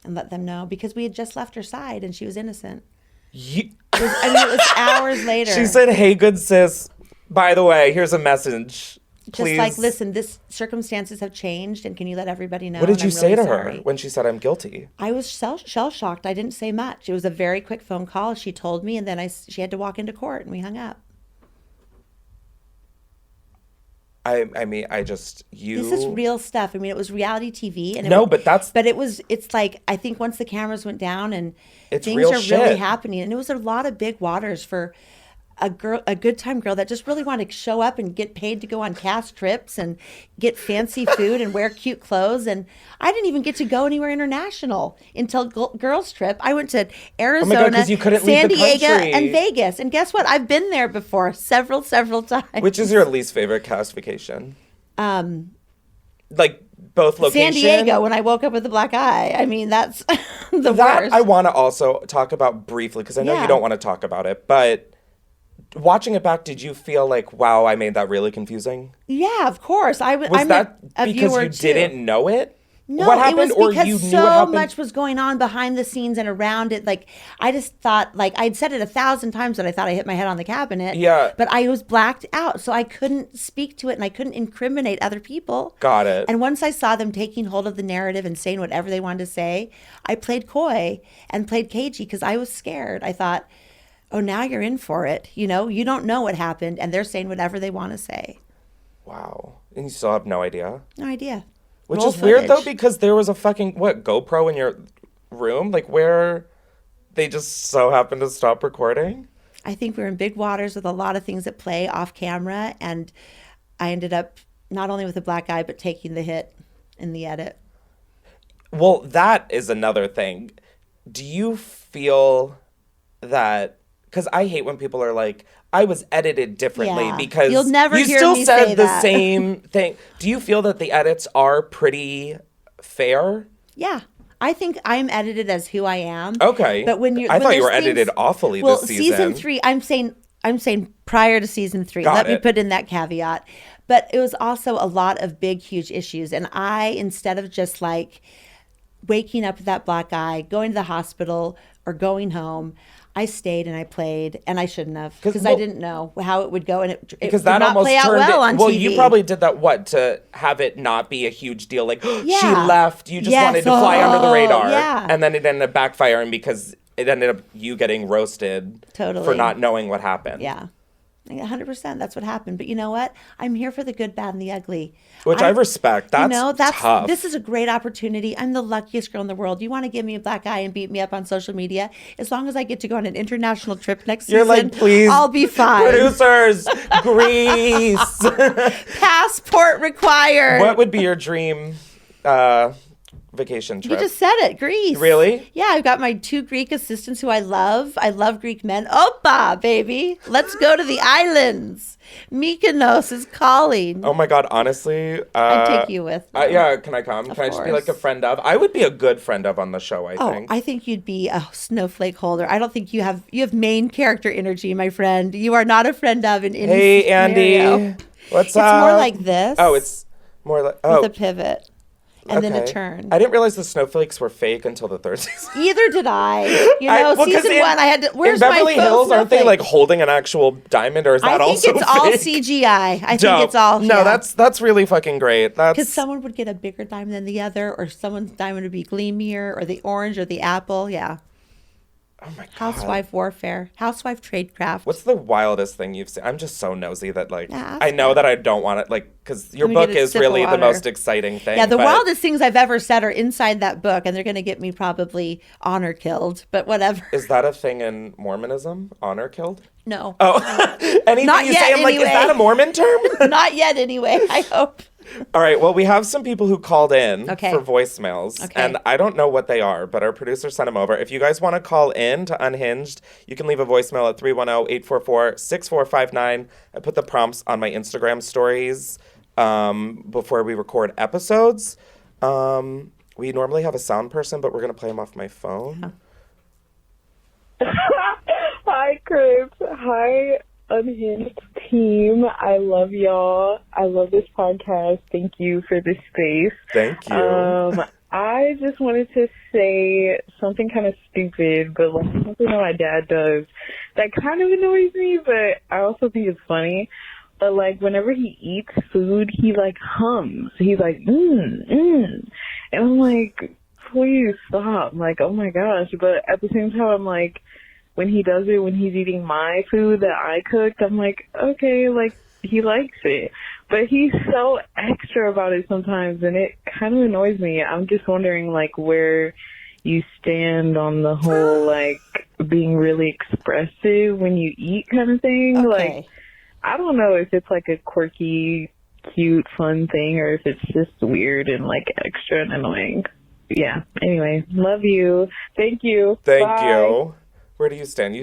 and let them know, because we had just left her side and she was innocent. It was hours later. She said, hey, good sis, by the way, here's a message. Please. Just listen, this circumstances have changed, and can you let everybody know? What did you say to her when she said, I'm guilty? I was shell-shocked. I didn't say much. It was a very quick phone call. She told me, and then she had to walk into court, and we hung up. I mean, This is real stuff. I mean, it was reality TV. And it's I think once the cameras went down and things are really happening, and it was a lot of big waters for a good time girl that just really wanted to show up and get paid to go on cast trips and get fancy food and wear cute clothes. And I didn't even get to go anywhere international until girls trip. I went to Arizona, San Diego, and Vegas. And guess what? I've been there before several times. Which is your least favorite cast vacation? Like both location? San Diego, when I woke up with a black eye. I mean, that's the worst. I want to also talk about briefly, because I know you don't want to talk about it, but watching it back, did you feel like, wow, I made that really confusing? Yeah, of course. Was that because you didn't know it? No, what happened, it was because you knew so much was going on behind the scenes and around it. Like, I just thought, like, I'd said it 1,000 times that I thought I hit my head on the cabinet. Yeah. But I was blacked out, so I couldn't speak to it and I couldn't incriminate other people. Got it. And once I saw them taking hold of the narrative and saying whatever they wanted to say, I played coy and played cagey because I was scared. I thought, oh, now you're in for it. You know, you don't know what happened and they're saying whatever they want to say. Wow. And you still have no idea? No idea. Which is weird, though, because there was a fucking, GoPro in your room? Like, where they just so happened to stop recording? I think we were in big waters with a lot of things at play off camera, and I ended up not only with a black eye, but taking the hit in the edit. Well, that is another thing. Do you feel that... Because I hate when people are like, I was edited differently because you'll never you hear still me said say the that. same thing. Do you feel that the edits are pretty fair? Yeah. I think I'm edited as who I am. Okay. But I thought you were edited awfully this season. Well, season 3, I'm saying prior to season 3. Let me put in that caveat. But it was also a lot of big, huge issues. And I, instead of just like waking up with that black eye, going to the hospital or going home, I stayed and I played, and I shouldn't have because I didn't know how it would go, and it did not play out well on TV. Well, you probably did that to have it not be a huge deal. Like she left, you just wanted to fly under the radar, and then it ended up backfiring because it ended up you getting roasted for not knowing what happened. Yeah. 100%. That's what happened. But you know what? I'm here for the good, bad, and the ugly. Which I respect. That's tough. This is a great opportunity. I'm the luckiest girl in the world. You want to give me a black eye and beat me up on social media? As long as I get to go on an international trip next season, like, please, I'll be fine. Producers, Greece. Passport required. What would be your dream vacation trip? You just said it, Greece. Really? Yeah, I've got my 2 Greek assistants who I love. I love Greek men. Opa, baby. Let's go to the islands. Mykonos is calling. Oh my God, honestly. I'd take you with. Yeah, can I come? Can I just be like a friend of? I would be a good friend of on the show, I think. I think you'd be a snowflake holder. I don't think you have main character energy, my friend. You are not a friend of in any scenario. Andy. What's up? It's more like this. Oh, it's more like... With a pivot. And then a turn. I didn't realize the snowflakes were fake until the third season. Either did I. You know, season 1, I had to. Where's in Beverly my Hills? Aren't they like holding an actual diamond, or is that also fake? I think it's all CGI. I think it's all. No, that's really fucking great. Because someone would get a bigger diamond than the other, or someone's diamond would be gleamier, or the orange, or the apple. Yeah. Oh my God. Housewife warfare. Housewife tradecraft. What's the wildest thing you've seen? I'm just so nosy that I know that I don't want it, because your book is really the most exciting thing. Yeah, the wildest things I've ever said are inside that book, and they're going to get me probably honor killed, but whatever. Is that a thing in Mormonism? Honor killed? No. Oh, anything Not you yet, say, I'm like, is that a Mormon term? Not yet, anyway, I hope. All right, well, we have some people who called in for voicemails, and I don't know what they are, but our producer sent them over. If you guys want to call in to Unhinged, you can leave a voicemail at 310-844-6459. I put the prompts on my Instagram stories before we record episodes. We normally have a sound person, but we're going to play him off my phone. Hi, Chris. Hi, Unhinged team. I love y'all. I love this podcast. Thank you for this space. Thank you. I just wanted to say something kind of stupid, but like something that my dad does that kind of annoys me, but I also think it's funny. But like whenever he eats food, he like hums. He's like, and I'm like, please stop. I'm like, oh my gosh. But at the same time, I'm like, when he does it, when he's eating my food that I cooked, I'm like, okay, like, he likes it. But he's so extra about it sometimes, and it kind of annoys me. I'm just wondering, like, where you stand on the whole, like, being really expressive when you eat kind of thing. Okay. Like, I don't know if it's, like, a quirky, cute, fun thing, or if it's just weird and, like, extra and annoying. Yeah. Anyway, love you. Thank you. Thank Bye. you. Where do you stand?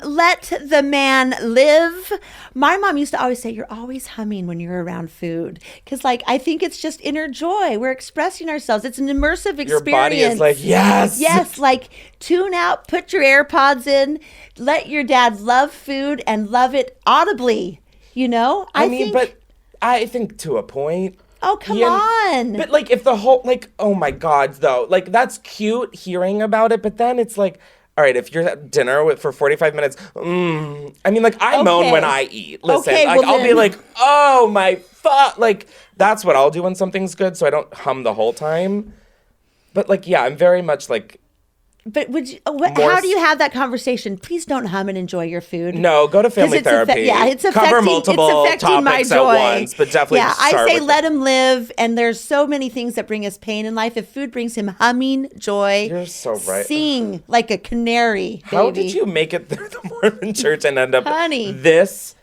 Let the man live. My mom used to always say, you're always humming when you're around food. Because, like, I think it's just inner joy. We're expressing ourselves. It's an immersive experience. Your body is like, yes. Yes, like, tune out, put your AirPods in, let your dad love food and love it audibly, you know? But I think to a point. Oh, come on. But, like, if the whole, like, oh, my God, though. Like, that's cute hearing about it, but then it's like, all right, if you're at dinner for 45 minutes, I mean, like, I moan when I eat. Listen, Okay, like, well I'll then. be like, oh, my fuck. Like, that's what I'll do when something's good, so I don't hum the whole time. But, like, yeah, I'm very much, like... But would you? How do you have that conversation? Please don't hum and enjoy your food. No, go to family therapy. It's affecting, cover multiple my topics joy. at once, but definitely. Yeah, start I say with let him live. And there's so many things that bring us pain in life. If food brings him humming joy, you're so right. Sing like a canary. How baby. did you make it through the Mormon Church and end up Honey. this?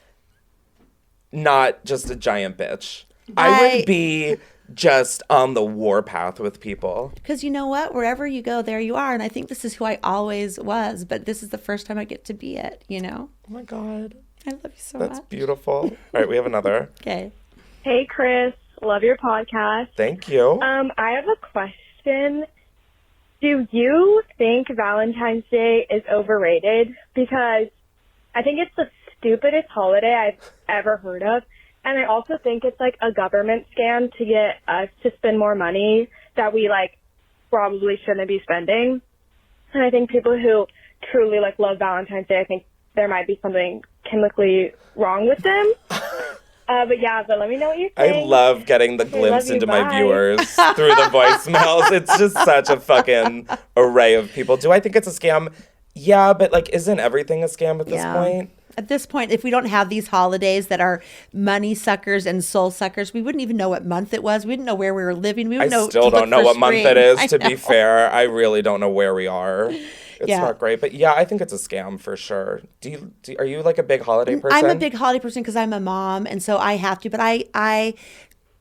Not just a giant bitch. I would be just on the warpath with people. Because you know what? Wherever you go, there you are. And I think this is who I always was. But this is the first time I get to be it, you know? Oh, my God. I love you so much. That's beautiful. All right, we have another. Okay. Hey, Chris. Love your podcast. Thank you. I have a question. Do you think Valentine's Day is overrated? Because I think it's the stupidest holiday I've ever heard of. And I also think it's like a government scam to get us to spend more money that we like probably shouldn't be spending. And I think people who truly like love Valentine's Day, I think there might be something chemically wrong with them. But let me know what you think. I love getting the glimpse into my viewers through the voicemails. It's just such a fucking array of people. Do I think it's a scam? Yeah, but like, isn't everything a scam at this point? At this point, if we don't have these holidays that are money suckers and soul suckers, we wouldn't even know what month it was. We wouldn't know where we were living. We wouldn't know. I still don't know what month it is, to be know. fair. I really don't know where we are. It's not great. But yeah, I think it's a scam for sure. Are you like a big holiday person? I'm a big holiday person because I'm a mom, and so I have to. But I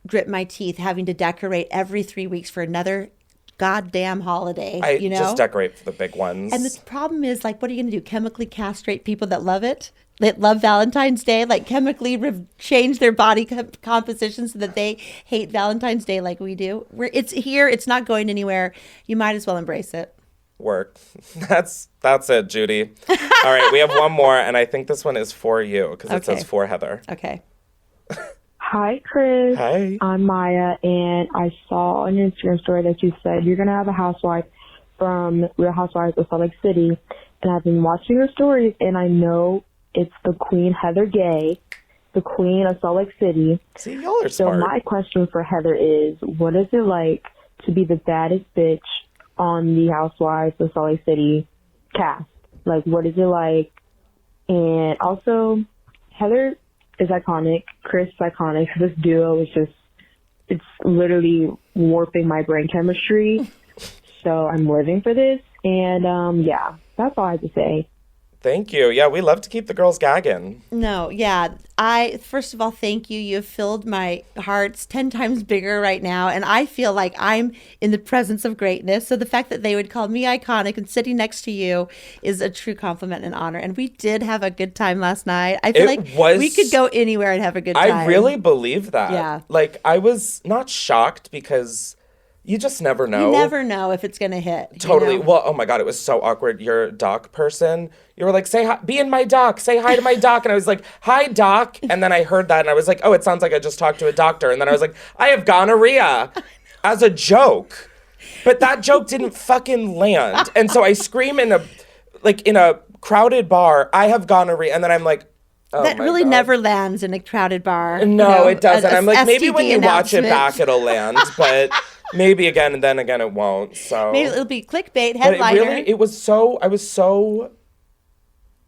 grit my teeth having to decorate every 3 weeks for another goddamn holiday. I just decorate for the big ones. And the problem is, like, what are you going to do? Chemically castrate people that love it? That love Valentine's Day? Like, chemically change their body composition so that they hate Valentine's Day like we do? It's here. It's not going anywhere. You might as well embrace it. Work. That's it, Judy. All right, we have one more, and I think this one is for you because it says for Heather. Okay. Hi, Chris. Hi. I'm Maya, and I saw on your Instagram story that you said you're going to have a housewife from Real Housewives of Salt Lake City. And I've been watching your stories, and I know it's the Queen Heather Gay, the Queen of Salt Lake City. See, y'all are smart. So my question for Heather is, what is it like to be the baddest bitch on the Housewives of Salt Lake City cast? Like, what is it like? And also, Heather is iconic. Chris is iconic. This duo is just, it's literally warping my brain chemistry. So I'm living for this. And yeah, that's all I have to say. Thank you. Yeah, we love to keep the girls gagging. No, yeah. First of all, thank you. You've filled my hearts 10 times bigger right now. And I feel like I'm in the presence of greatness. So the fact that they would call me iconic and sitting next to you is a true compliment and honor. And we did have a good time last night. I feel we could go anywhere and have a good time. I really believe that. Yeah. Like, I was not shocked because you just never know. You never know if it's going to hit. Totally. You know? Well, oh my God, it was so awkward. Your doc person, you were like, say hi, be in my doc, say hi to my doc. And I was like, hi, doc. And then I heard that and I was like, oh, it sounds like I just talked to a doctor. And then I was like, I have gonorrhea as a joke. But that joke didn't fucking land. And so I scream in a crowded bar, I have gonorrhea. And then I'm like, oh that really God. Never lands in a crowded bar. No, it doesn't. I'm like, maybe STD when you watch it announcement. back, it'll land. But maybe again, and then again, it won't. So maybe it'll be clickbait but headliner. I was so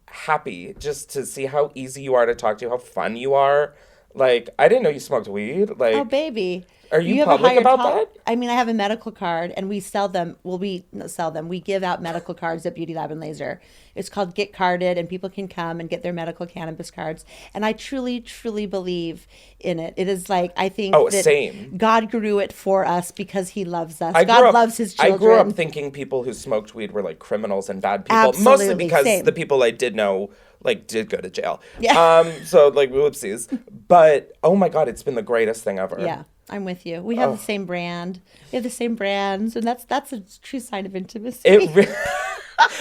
happy just to see how easy you are to talk to, how fun you are. Like, I didn't know you smoked weed. Like, Oh, baby. Are you public about that? I mean, I have a medical card, and we sell them. Well, we sell them. We give out medical cards at Beauty Lab and Laser. It's called Get Carded, and people can come and get their medical cannabis cards. And I truly, truly believe in it. It is like, I think that same. God grew it for us because he loves us. God loves his children. I grew up thinking people who smoked weed were like criminals and bad people. Absolutely, mostly because same. the people I did know like did go to jail. Yeah. So like whoopsies. But oh my God, it's been the greatest thing ever. Yeah. I'm with you. We have the same brand. We have the same brands, and that's a true sign of intimacy.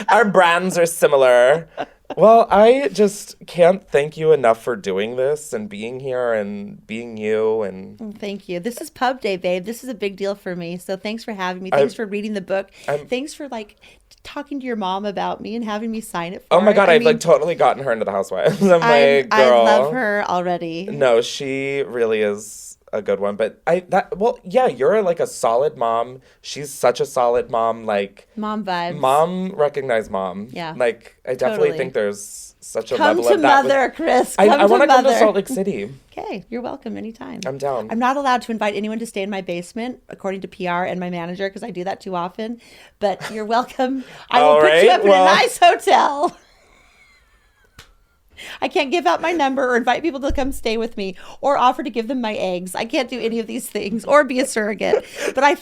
Our brands are similar. Well, I just can't thank you enough for doing this and being here and being you. And thank you. This is Pub Day, babe. This is a big deal for me. So thanks for having me. Thanks for reading the book. Thanks for like talking to your mom about me and having me sign it for her. Oh my God, I've like totally gotten her into the Housewives. I'm like, girl. I love her already. No, she really is a good one. But you're like a solid mom. She's such a solid mom. Like mom vibes. Mom recognized mom. Yeah. Like I definitely think there's such a come level to of that. Mother, Chris. I want to come to Salt Lake City. Okay, you're welcome anytime. I'm down. I'm not allowed to invite anyone to stay in my basement, according to PR and my manager, because I do that too often. But you're welcome. I will put you up in a nice hotel. I can't give out my number or invite people to come stay with me or offer to give them my eggs. I can't do any of these things or be a surrogate. But I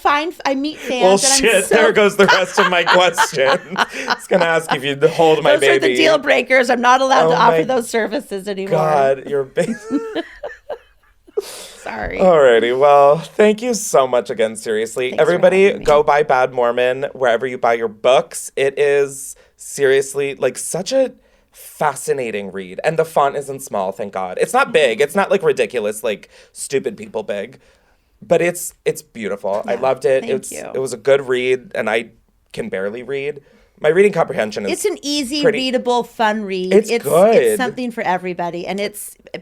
meet fans. Well, shit, there goes the rest of my question. I was going to ask if you'd hold my baby. Those are the deal breakers. I'm not allowed to offer those services anymore. God, you're big. Sorry. Alrighty. Well, thank you so much again. Seriously. Thanks Everybody, go buy Bad Mormon wherever you buy your books. It is seriously like such a fascinating read, and the font isn't small, thank God. It's not big, it's not like ridiculous like stupid people big, but it's beautiful. I loved it. It was a good read, and I can barely read. My reading comprehension is an easy readable fun read. It's good. It's something for everybody, and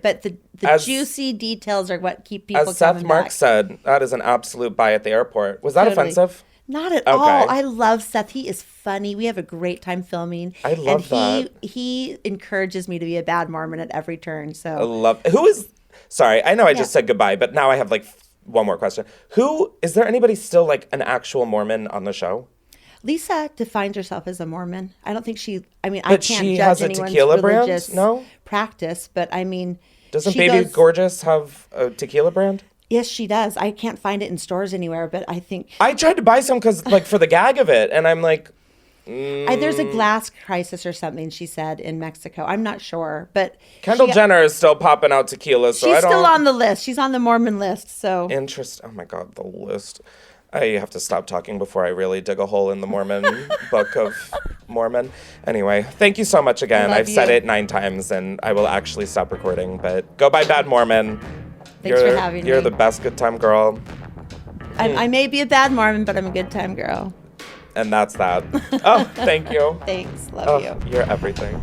but the juicy details are what keep people as coming Seth Mark back. said, that is an absolute buy at the airport. Was that offensive? Not at all. I love Seth. He is funny. We have a great time filming. I love that. He encourages me to be a bad Mormon at every turn. So I love. Sorry, I know I just said goodbye, but now I have like one more question. Is there anybody still like an actual Mormon on the show? Lisa defines herself as a Mormon. I don't think I can't she judge has a anyone's tequila religious brand? No? practice, but I mean, doesn't Baby Gorgeous have a tequila brand? Yes, she does. I can't find it in stores anywhere, but I think I tried to buy some because, like, for the gag of it, and I'm like, there's a glass crisis or something. She said in Mexico. I'm not sure, but Kendall Jenner is still popping out tequila. So she's still on the list. She's on the Mormon list. So Oh my God, the list. I have to stop talking before I really dig a hole in the Mormon Book of Mormon. Anyway, thank you so much again. I've said it 9 times, and I will actually stop recording. But go buy Bad Mormon. Thanks for having me. You're the best good time girl. I may be a bad Mormon, but I'm a good time girl. And that's that. Oh, thank you. Thanks. Love you. You're everything.